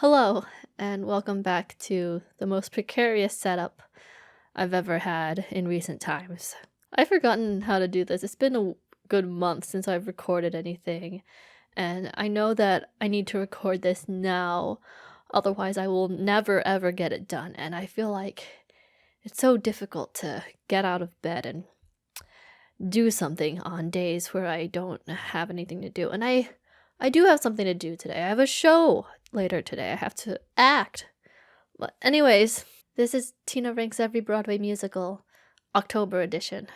Hello, and welcome back to the most precarious setup I've ever had in recent times. I've forgotten how to do this. It's been a good month since I've recorded anything, and I know that I need to record this now, otherwise, I will never ever get it done. And I feel like it's so difficult to get out of bed and do something on days where I don't have anything to do. And I do have something to do today. I have a show later today. I have to act. But anyways, this is Tina Ranks Every Broadway Musical October edition.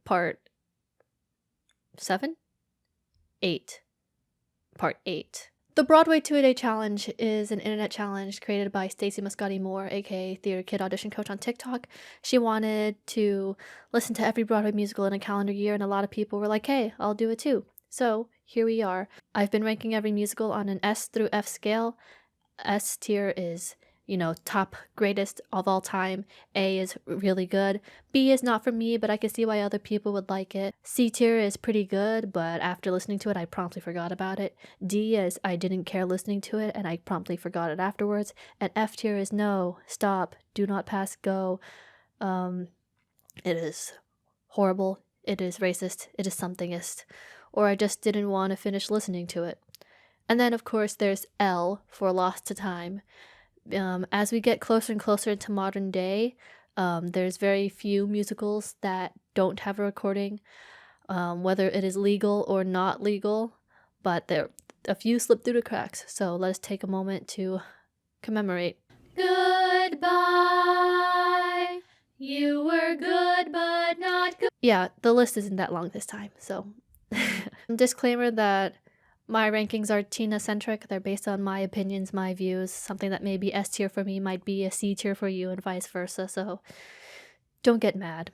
Part 7? 8. Part 8. The Broadway 2-a-day challenge is an internet challenge created by Stacey Muscati Moore, aka Theater Kid Audition Coach on TikTok. She wanted to listen to every Broadway musical in a calendar year, and a lot of people were like, hey, I'll do it too. So here we are. I've been ranking every musical on an S through F scale. S tier is, top greatest of all time. A is really good. B is not for me, but I can see why other people would like it. C tier is pretty good, but after listening to it, I promptly forgot about it. D is I didn't care listening to it, and I promptly forgot it afterwards. And F tier is no, stop, do not pass go. It is horrible. It is racist. It is somethingist. Or I just didn't want to finish listening to it. And then, of course, there's L for lost to time. As we get closer and closer into modern day, there's very few musicals that don't have a recording, whether it is legal or not legal, but a few slip through the cracks. So let us take a moment to commemorate. Goodbye, you were good but not good. Yeah, the list isn't that long this time, so. Disclaimer that my rankings are Tina-centric. They're based on my opinions, my views. Something that may be S tier for me might be a C tier for you and vice versa, so don't get mad.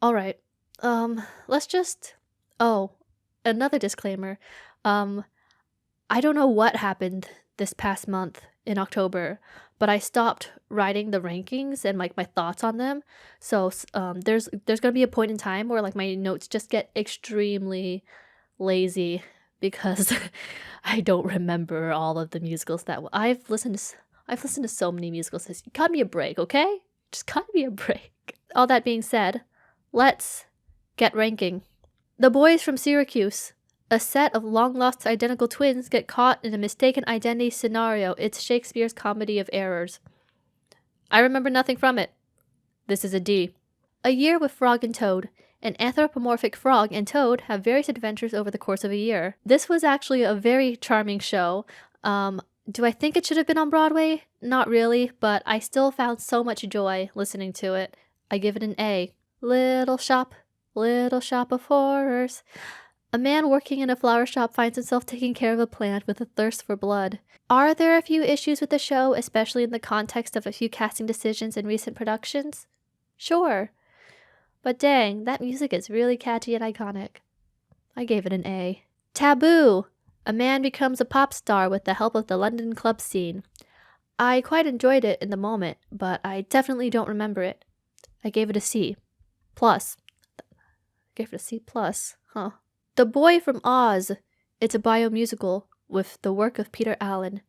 Alright, let's just... Oh, another disclaimer. I don't know what happened this past month in October, but I stopped writing the rankings and my thoughts on them. So there's gonna be a point in time where my notes just get extremely lazy because I don't remember all of the musicals that I've listened to so many musicals. Cut me a break, okay? Just cut me a break. All that being said, let's get ranking. The Boys from Syracuse. A set of long-lost identical twins get caught in a mistaken identity scenario. It's Shakespeare's comedy of errors. I remember nothing from it. This is a D. A Year with Frog and Toad. An anthropomorphic frog and toad have various adventures over the course of a year. This was actually a very charming show. Do I think it should have been on Broadway? Not really, but I still found so much joy listening to it. I give it an A. Little shop of horrors. A man working in a flower shop finds himself taking care of a plant with a thirst for blood. Are there a few issues with the show, especially in the context of a few casting decisions in recent productions? Sure. But dang, that music is really catchy and iconic. I gave it an A. Taboo! A man becomes a pop star with the help of the London club scene. I quite enjoyed it in the moment, but I definitely don't remember it. I gave it a C. Plus. I gave it a C+, huh? The Boy from Oz. It's a biomusical with the work of Peter Allen.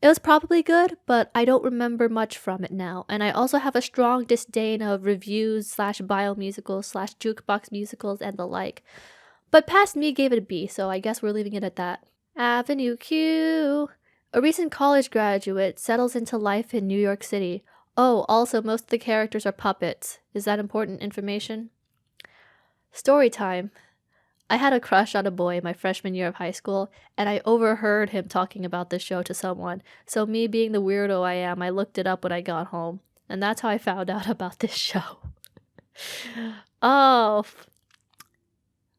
It was probably good, but I don't remember much from it now, and I also have a strong disdain of reviews / biomusicals / jukebox musicals and the like. But past me gave it a B, so I guess we're leaving it at that. Avenue Q. A recent college graduate settles into life in New York City. Oh, also most of the characters are puppets. Is that important information? Story time. I had a crush on a boy my freshman year of high school, and I overheard him talking about this show to someone. So me being the weirdo I am, I looked it up when I got home. And that's how I found out about this show. Oh,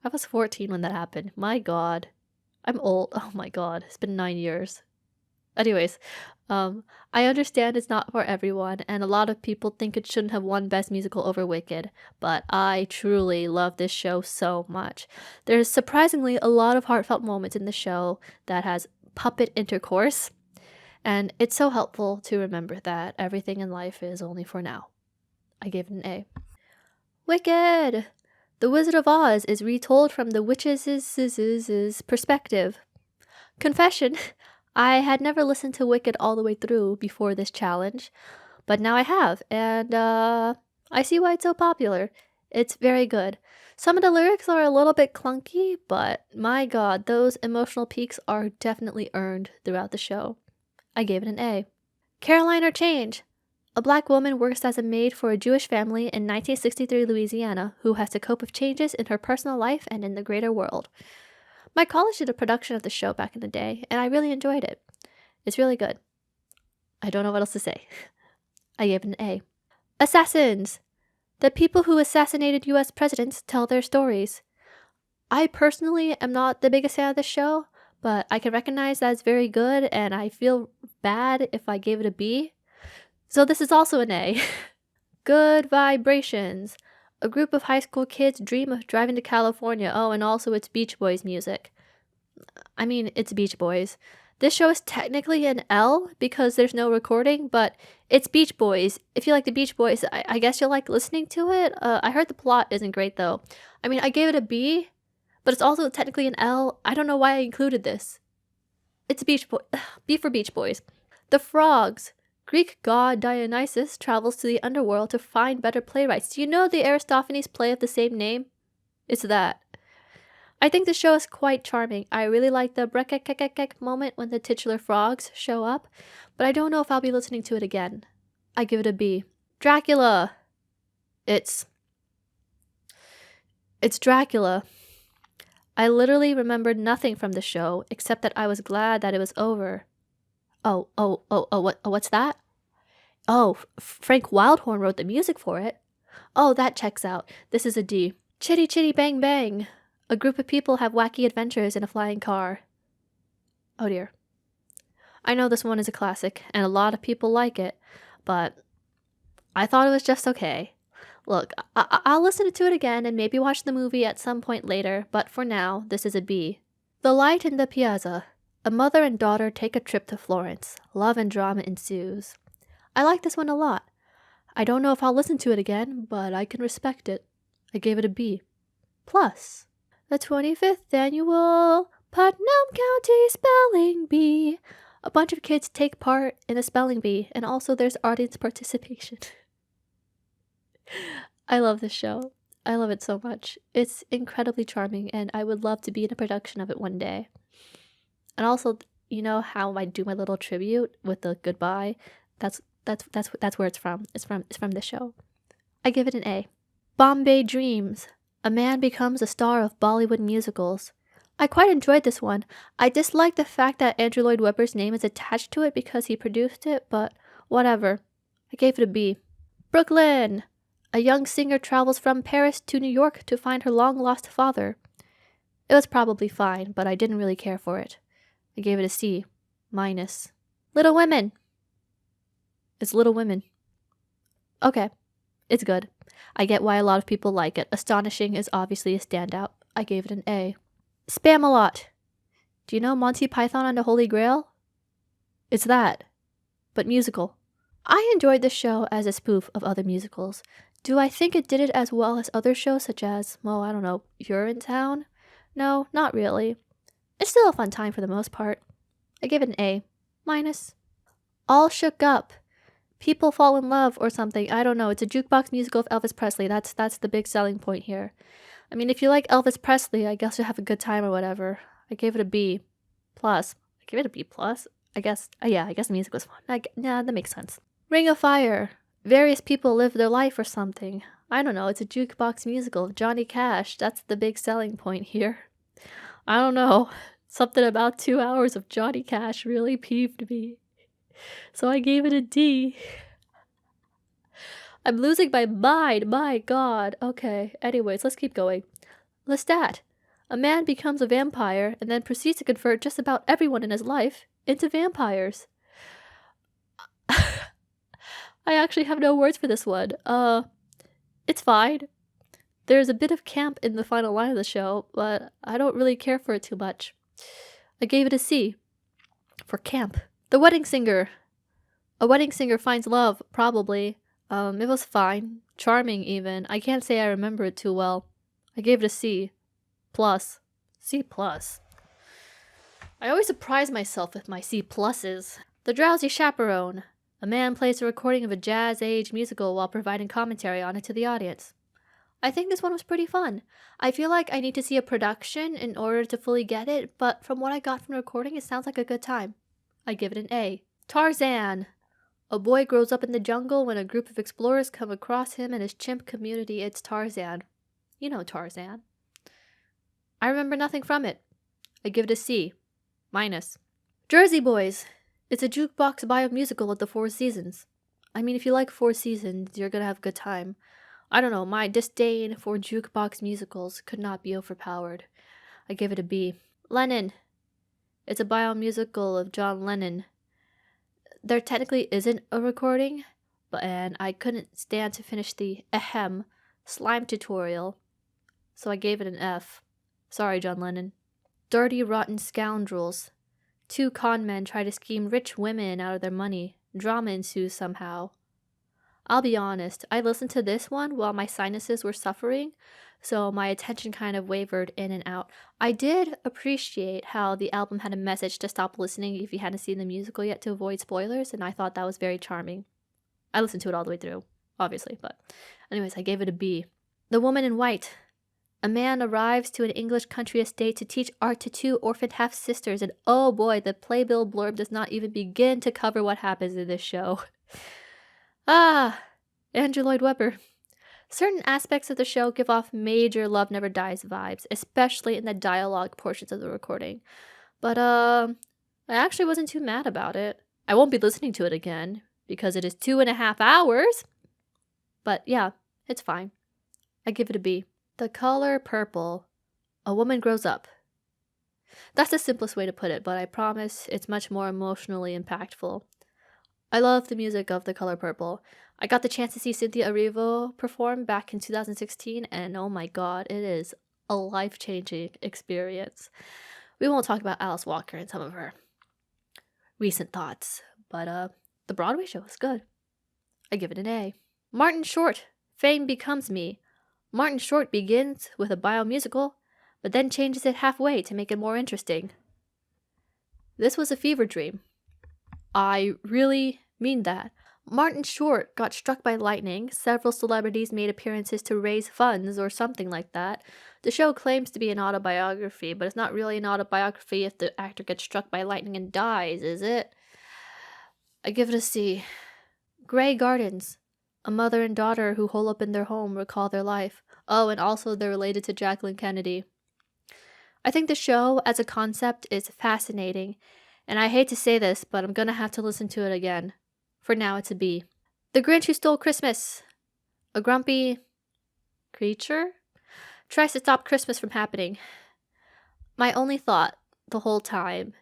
I was 14 when that happened. My god. I'm old. Oh my god. It's been 9 years. Anyways, I understand it's not for everyone, and a lot of people think it shouldn't have won Best Musical over Wicked, but I truly love this show so much. There's surprisingly a lot of heartfelt moments in the show that has puppet intercourse, and it's so helpful to remember that everything in life is only for now. I gave it an A. Wicked! The Wizard of Oz is retold from the witch's perspective. Confession, I had never listened to Wicked all the way through before this challenge, but now I have, and I see why it's so popular. It's very good. Some of the lyrics are a little bit clunky, but my god, those emotional peaks are definitely earned throughout the show. I gave it an A. Caroline or Change. A black woman works as a maid for a Jewish family in 1963 Louisiana who has to cope with changes in her personal life and in the greater world. My college did a production of the show back in the day, and I really enjoyed it. It's really good. I don't know what else to say. I gave it an A. Assassins! The people who assassinated US presidents tell their stories. I personally am not the biggest fan of the show, but I can recognize that it's very good, and I feel bad if I gave it a B. So this is also an A. Good Vibrations. A group of high school kids dream of driving to California. Oh, and also it's Beach Boys music. I mean, it's Beach Boys. This show is technically an L because there's no recording, but it's Beach Boys. If you like the Beach Boys, I guess you'll like listening to it. I heard the plot isn't great though. I mean, I gave it a B, but it's also technically an L. I don't know why I included this. It's Beach Boy. B for Beach Boys. The Frogs. Greek god Dionysus travels to the underworld to find better playwrights. Do you know the Aristophanes play of the same name? It's that. I think the show is quite charming. I really like the brekekekekek moment when the titular frogs show up, but I don't know if I'll be listening to it again. I give it a B. Dracula. It's Dracula. I literally remembered nothing from the show except that I was glad that it was over. What's that? Oh, Frank Wildhorn wrote the music for it. Oh, that checks out. This is a D. Chitty Chitty Bang Bang. A group of people have wacky adventures in a flying car. Oh dear. I know this one is a classic, and a lot of people like it, but I thought it was just okay. Look, I'll listen to it again and maybe watch the movie at some point later, but for now, this is a B. The Light in the Piazza. A mother and daughter take a trip to Florence. Love and drama ensues. I like this one a lot. I don't know if I'll listen to it again, but I can respect it. I gave it a B. Plus, the 25th annual Putnam County Spelling Bee. A bunch of kids take part in a spelling bee, and also there's audience participation. I love this show. I love it so much. It's incredibly charming, and I would love to be in a production of it one day. And also, you know how I do my little tribute with the goodbye? That's where it's from. It's from this show. I give it an A. Bombay Dreams. A man becomes a star of Bollywood musicals. I quite enjoyed this one. I dislike the fact that Andrew Lloyd Webber's name is attached to it because he produced it, but whatever. I gave it a B. Brooklyn. A young singer travels from Paris to New York to find her long-lost father. It was probably fine, but I didn't really care for it. I gave it a C. Minus. Little Women. It's Little Women. Okay. It's good. I get why a lot of people like it. Astonishing is obviously a standout. I gave it an A. Spamalot. Do you know Monty Python and the Holy Grail? It's that, but musical. I enjoyed this show as a spoof of other musicals. Do I think it did it as well as other shows such as, well, I don't know, You're in Town? No, not really. It's still a fun time for the most part. I give it an A. Minus. All Shook Up. People fall in love or something. I don't know. It's a jukebox musical of Elvis Presley. That's the big selling point here. I mean, if you like Elvis Presley, I guess you'll have a good time or whatever. I gave it a B plus. I gave it a B plus. I guess. Yeah, I guess the music was fun. Yeah, that makes sense. Ring of Fire. Various people live their life or something. I don't know. It's a jukebox musical of Johnny Cash. That's the big selling point here. I don't know. Something about 2 hours of Johnny Cash really peeved me. So I gave it a D. I'm losing my mind, my god. Okay, anyways, let's keep going. Lestat. A man becomes a vampire and then proceeds to convert just about everyone in his life into vampires. I actually have no words for this one. It's fine. There's a bit of camp in the final line of the show, but I don't really care for it too much. I gave it a C. For camp. The Wedding Singer. A wedding singer finds love, probably. It was fine. Charming, even. I can't say I remember it too well. I gave it a C. Plus. C plus. I always surprise myself with my C pluses. The Drowsy Chaperone. A man plays a recording of a jazz-age musical while providing commentary on it to the audience. I think this one was pretty fun. I feel like I need to see a production in order to fully get it, but from what I got from the recording, it sounds like a good time. I give it an A. Tarzan. A boy grows up in the jungle when a group of explorers come across him and his chimp community. It's Tarzan. You know Tarzan. I remember nothing from it. I give it a C. Minus. Jersey Boys. It's a jukebox bio-musical at the Four Seasons. I mean, if you like Four Seasons, you're gonna have a good time. I don't know, my disdain for jukebox musicals could not be overpowered. I give it a B. Lennon. It's a bio-musical of John Lennon. There technically isn't a recording, and I couldn't stand to finish the slime tutorial, so I gave it an F. Sorry, John Lennon. Dirty Rotten Scoundrels. Two con men try to scheme rich women out of their money. Drama ensues somehow. I'll be honest, I listened to this one while my sinuses were suffering, so my attention kind of wavered in and out. I did appreciate how the album had a message to stop listening if you hadn't seen the musical yet to avoid spoilers, and I thought that was very charming. I listened to it all the way through, obviously, but anyways, I gave it a B. The Woman in White. A man arrives to an English country estate to teach art to two orphaned half-sisters, and oh boy, the playbill blurb does not even begin to cover what happens in this show. Andrew Lloyd Webber. Certain aspects of the show give off major Love Never Dies vibes, especially in the dialogue portions of the recording. But, I actually wasn't too mad about it. I won't be listening to it again, because it is 2.5 hours. But yeah, it's fine. I give it a B. The Color Purple. A woman grows up. That's the simplest way to put it, but I promise it's much more emotionally impactful. I love the music of The Color Purple. I got the chance to see Cynthia Erivo perform back in 2016, and oh my god, it is a life-changing experience. We won't talk about Alice Walker and some of her recent thoughts, but the Broadway show is good. I give it an A. Martin Short, Fame Becomes Me. Martin Short begins with a bio-musical, but then changes it halfway to make it more interesting. This was a fever dream. I really mean that. Martin Short got struck by lightning. Several celebrities made appearances to raise funds or something like that. The show claims to be an autobiography, but it's not really an autobiography if the actor gets struck by lightning and dies, is it? I give it a C. Grey Gardens. A mother and daughter who hole up in their home recall their life. Oh, and also they're related to Jacqueline Kennedy. I think the show as a concept is fascinating. And I hate to say this, but I'm gonna have to listen to it again. For now, it's a B. The Grinch Who Stole Christmas. A grumpy creature tries to stop Christmas from happening. My only thought the whole time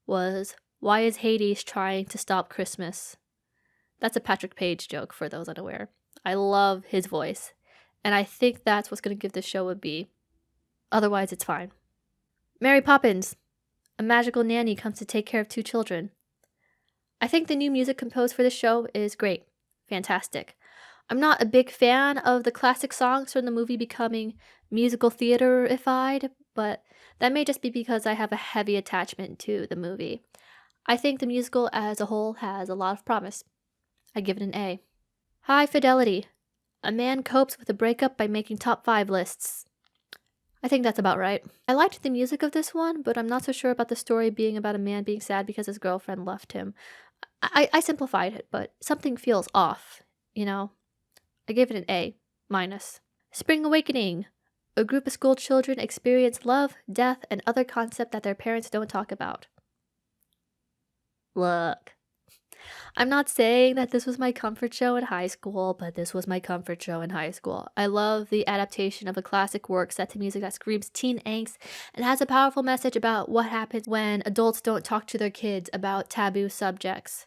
was, why is Hades trying to stop Christmas? That's a Patrick Page joke for those unaware. I love his voice, and I think that's what's gonna give this show a B. Otherwise, it's fine. Mary Poppins. A magical nanny comes to take care of two children. I think the new music composed for this show is great. Fantastic. I'm not a big fan of the classic songs from the movie becoming musical theater-ified, but that may just be because I have a heavy attachment to the movie. I think the musical as a whole has a lot of promise. I give it an A. High Fidelity. A man copes with a breakup by making top 5 lists. I think that's about right. I liked the music of this one, but I'm not so sure about the story being about a man being sad because his girlfriend left him. I simplified it, but something feels off, you know? I gave it an A-. Spring Awakening. A group of school children experience love, death, and other concepts that their parents don't talk about. Look. I'm not saying that this was my comfort show in high school, but this was my comfort show in high school. I love the adaptation of a classic work set to music that screams teen angst and has a powerful message about what happens when adults don't talk to their kids about taboo subjects.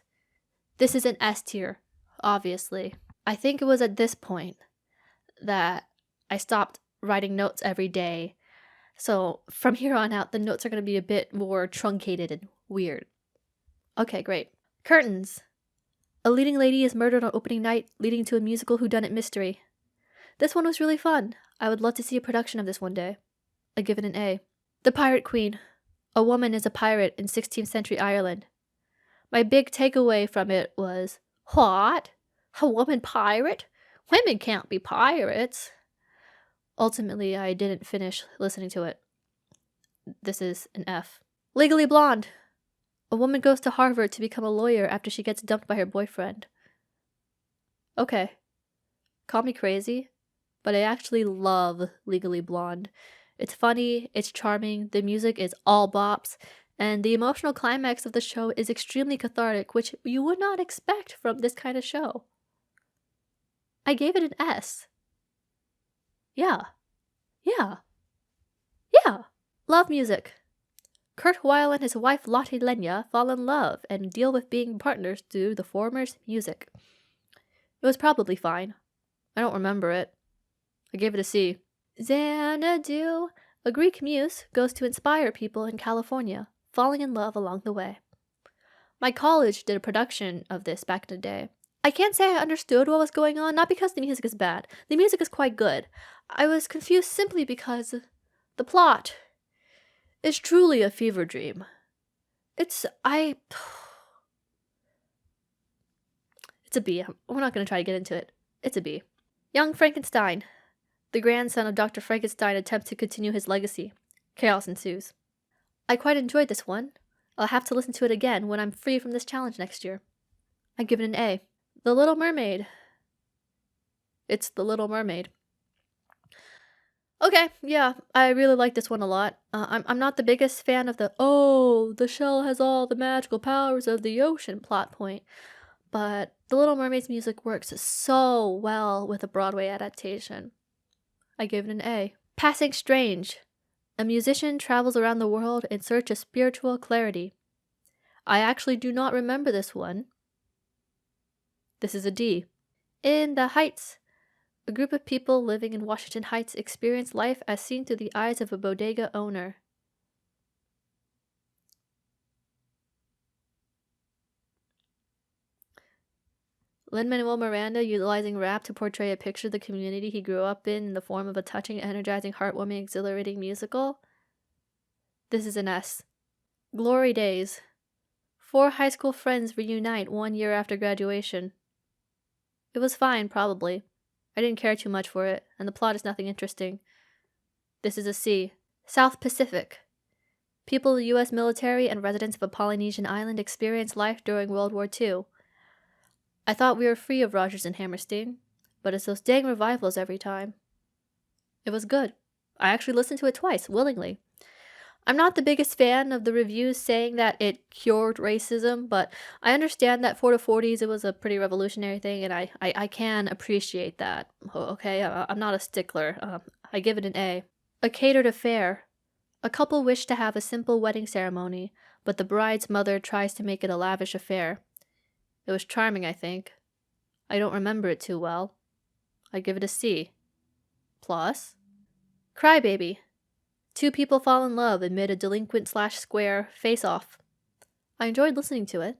This is an S tier, obviously. I think it was at this point that I stopped writing notes every day. So from here on out, the notes are going to be a bit more truncated and weird. Okay, great. Curtains. A leading lady is murdered on opening night, leading to a musical whodunit mystery. This one was really fun. I would love to see a production of this one day. I give it an A. The Pirate Queen. A woman is a pirate in 16th century Ireland. My big takeaway from it was, what? A woman pirate? Women can't be pirates. Ultimately, I didn't finish listening to it. This is an F. Legally Blonde. A woman goes to Harvard to become a lawyer after she gets dumped by her boyfriend. Okay. Call me crazy, but I actually love Legally Blonde. It's funny, it's charming, the music is all bops, and the emotional climax of the show is extremely cathartic, which you would not expect from this kind of show. I gave it an S. Yeah. Yeah. Yeah. Love music. Kurt Weill and his wife Lotte Lenya fall in love and deal with being partners through the former's music. It was probably fine. I don't remember it. I gave it a C. Xanadu. A Greek muse goes to inspire people in California, falling in love along the way. My college did a production of this back in the day. I can't say I understood what was going on, not because the music is bad. The music is quite good. I was confused simply because the plot is truly a fever dream. It's a B. We're not going to try to get into it. It's a B. Young Frankenstein. The grandson of Dr. Frankenstein attempts to continue his legacy. Chaos ensues. I quite enjoyed this one. I'll have to listen to it again when I'm free from this challenge next year. I give it an A. The Little Mermaid. It's The Little Mermaid. Okay, yeah, I really like this one a lot. I'm not the biggest fan of the shell has all the magical powers of the ocean plot point, but The Little Mermaid's music works so well with a Broadway adaptation. I give it an A. Passing Strange. A musician travels around the world in search of spiritual clarity. I actually do not remember this one. This is a D. In the Heights. A group of people living in Washington Heights experience life as seen through the eyes of a bodega owner. Lin-Manuel Miranda utilizing rap to portray a picture of the community he grew up in the form of a touching, energizing, heartwarming, exhilarating musical. This is an S. Glory Days. 4 high school friends reunite 1 year after graduation. It was fine, probably. I didn't care too much for it, and the plot is nothing interesting. This is a C. South Pacific. People in the U.S. military and residents of a Polynesian island experience life during World War II. I thought we were free of Rodgers and Hammerstein, but it's those dang revivals every time. It was good. I actually listened to it twice, willingly. I'm not the biggest fan of the reviews saying that it cured racism, but I understand that for the 40s it was a pretty revolutionary thing, and I can appreciate that. Okay, I'm not a stickler. I give it an A. A Catered Affair. A couple wish to have a simple wedding ceremony, but the bride's mother tries to make it a lavish affair. It was charming, I think. I don't remember it too well. I give it a C. Plus. Crybaby. 2 people fall in love amid a delinquent/square face-off. I enjoyed listening to it.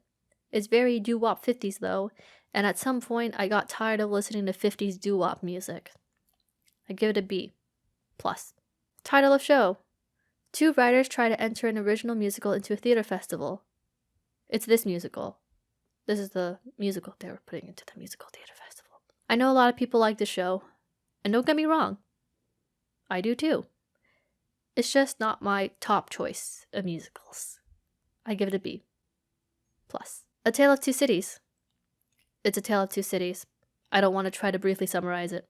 It's very doo-wop 50s though, and at some point I got tired of listening to 50s doo-wop music. I give it a B. Plus. Title of show. 2 writers try to enter an original musical into a theater festival. It's this musical. This is the musical they were putting into the musical theater festival. I know a lot of people like the show, and don't get me wrong. I do too. It's just not my top choice of musicals. I give it a B. Plus. A Tale of Two Cities. It's A Tale of Two Cities. I don't want to try to briefly summarize it.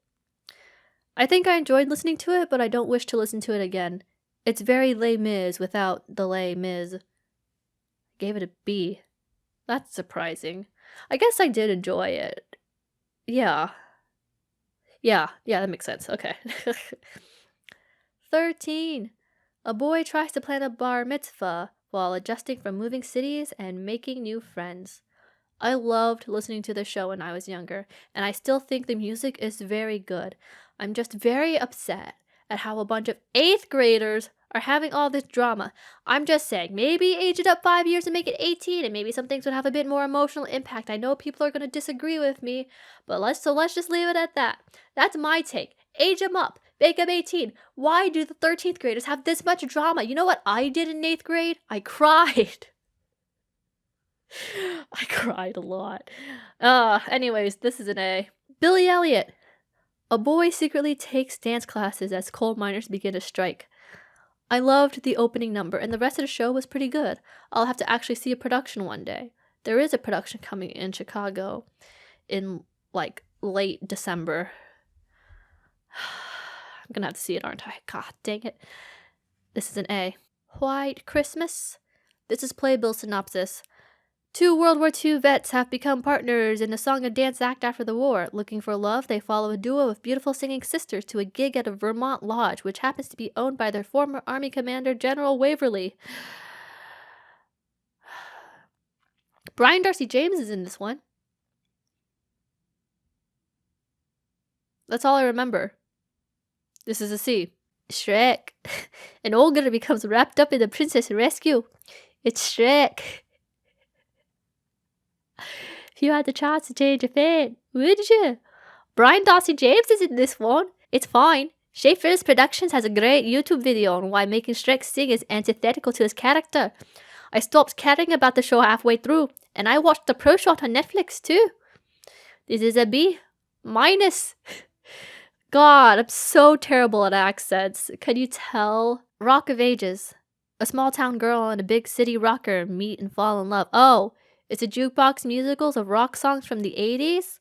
I think I enjoyed listening to it, but I don't wish to listen to it again. It's very Les Mis without the Les Mis. I gave it a B. That's surprising. I guess I did enjoy it. Yeah, that makes sense. Okay. 13. A boy tries to plan a bar mitzvah while adjusting from moving cities and making new friends. I loved listening to the show when I was younger, and I still think the music is very good. I'm just very upset at how a bunch of 8th graders are having all this drama. I'm just saying, maybe age it up 5 years and make it 18, and maybe some things would have a bit more emotional impact. I know people are going to disagree with me, but let's just leave it at that. That's my take. Age them up. Make them 18. Why do the 13th graders have this much drama? You know what I did in 8th grade? I cried. I cried a lot. Anyways, this is an A. Billy Elliot. A boy secretly takes dance classes as coal miners begin to strike. I loved the opening number, and the rest of the show was pretty good. I'll have to actually see a production one day. There is a production coming in Chicago in, like, late December. I'm gonna have to see it, aren't I? God dang it. This is an A. White Christmas. This is Playbill synopsis. 2 World War II vets have become partners in a song and dance act after the war. Looking for love, they follow a duo of beautiful singing sisters to a gig at a Vermont lodge, which happens to be owned by their former Army commander, General Waverly. Brian Darcy James is in this one. That's all I remember. This is a C. Shrek. An ogre becomes wrapped up in the princess rescue. It's Shrek. If you had the chance to change a fate, would you? Brian Darcy James is in this one. It's fine. Schaefer's Productions has a great YouTube video on why making Shrek sing is antithetical to his character. I stopped caring about the show halfway through, and I watched the pro shot on Netflix too. This is a B minus. God, I'm so terrible at accents. Can you tell? Rock of Ages. A small town girl and a big city rocker meet and fall in love. Oh, it's a jukebox musicals of rock songs from the 80s?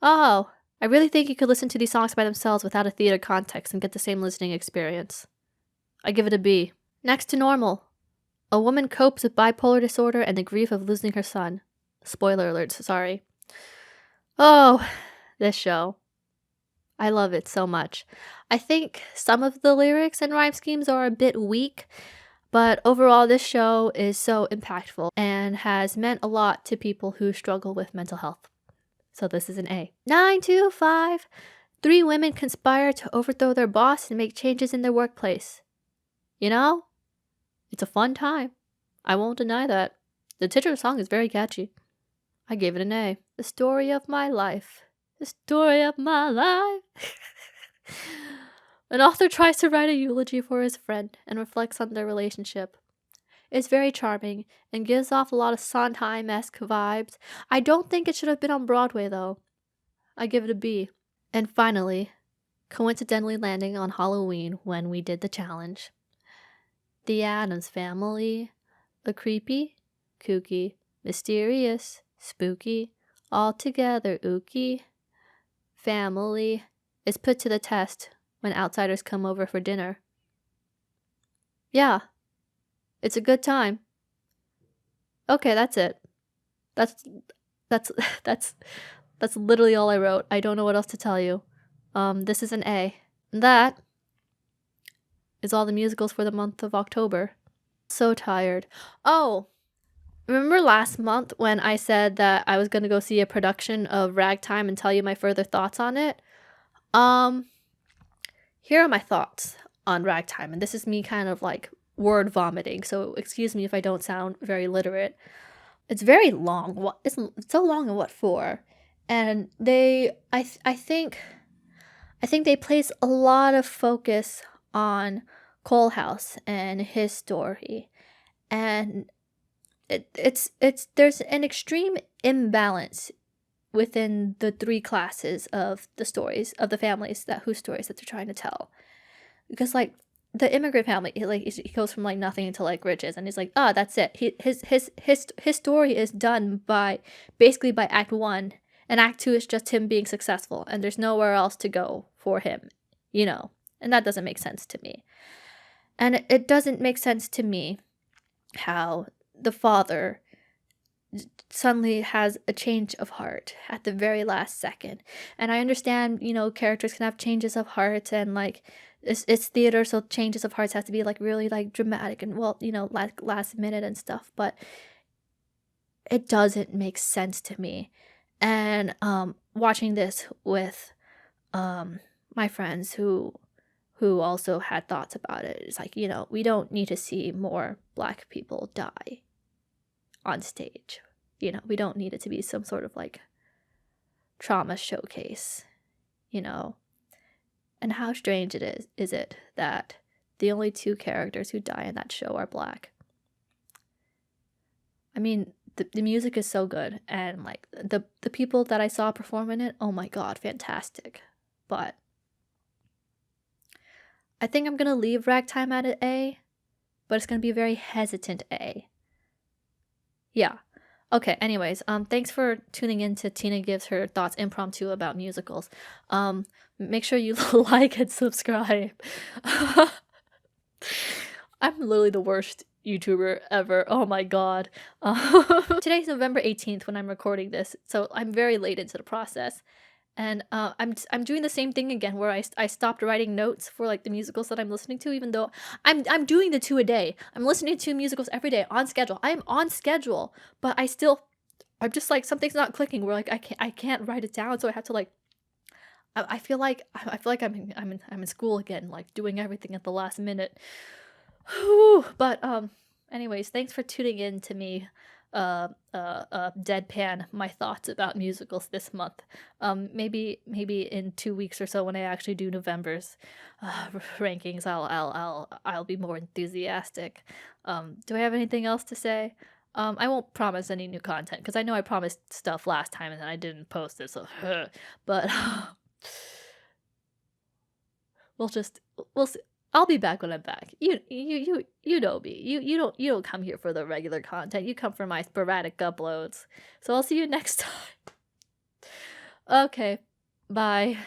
Oh, I really think you could listen to these songs by themselves without a theater context and get the same listening experience. I give it a B. Next to Normal. A woman copes with bipolar disorder and the grief of losing her son. Spoiler alerts, sorry. Oh, this show. I love it so much. I think some of the lyrics and rhyme schemes are a bit weak, but overall this show is so impactful and has meant a lot to people who struggle with mental health. So this is an A. 925. 3 women conspire to overthrow their boss and make changes in their workplace. You know, it's a fun time. I won't deny that. The titular song is very catchy. I gave it an A. The story of my life. The story of my life. An author tries to write a eulogy for his friend and reflects on their relationship. It's very charming and gives off a lot of Sondheim-esque vibes. I don't think it should have been on Broadway though. I give it a B. And finally, coincidentally landing on Halloween when we did the challenge. The Addams Family. A creepy, kooky, mysterious, spooky, altogether ooky family is put to the test when outsiders come over for dinner. Yeah, it's a good time. Okay, that's it. That's literally all I wrote. I don't know what else to tell you. This is an A. And that is all the musicals for the month of October. So tired. Oh, remember last month when I said that I was going to go see a production of Ragtime and tell you my further thoughts on it? Here are my thoughts on Ragtime, and this is me kind of like word vomiting, so excuse me if I don't sound very literate. It's very long. What it's so long and what for? And I think they place a lot of focus on Coalhouse and his story, and it's there's an extreme imbalance within the 3 classes of the stories of the families whose stories that they're trying to tell, because like the immigrant family, he goes from like nothing to like riches, and he's like, oh, that's it. His story is done basically by Act 1, and Act 2 is just him being successful, and there's nowhere else to go for him, and that doesn't make sense to me. And it doesn't make sense to me how the father suddenly has a change of heart at the very last second. And I understand, characters can have changes of heart, and like it's theater, so changes of hearts have to be like really like dramatic and like last minute and stuff, but it doesn't make sense to me. And watching this with my friends who also had thoughts about it, it's like, we don't need to see more Black people die on stage. We don't need it to be some sort of like trauma showcase. And how strange is it that the only two characters who die in that show are black? I mean, the music is so good, and like the people that I saw perform in it, oh my god, fantastic. But I think I'm gonna leave Ragtime at an A, but it's gonna be a very hesitant A. Yeah. Okay, anyways, thanks for tuning in to Tina Gives Her Thoughts Impromptu about musicals. Make sure you like and subscribe. I'm literally the worst YouTuber ever. Oh my god. Today's November 18th when I'm recording this, so I'm very late into the process. And I'm doing the same thing again where I stopped writing notes for like the musicals that I'm listening to, even though I'm doing the two a day. I'm listening to musicals every day on schedule. I am on schedule, but I'm just like something's not clicking. Where like I can't write it down, so I have to like I feel like I'm in school again, like doing everything at the last minute. Whew. But anyways, thanks for tuning in to me deadpan my thoughts about musicals this month. Maybe in 2 weeks or so when I actually do November's rankings, I'll be more enthusiastic. Do I have anything else to say? I won't promise any new content because I know I promised stuff last time and then I didn't post it, so but we'll just we'll see. I'll be back when I'm back. You know me. You don't come here for the regular content. You come for my sporadic uploads. So I'll see you next time. Okay. Bye.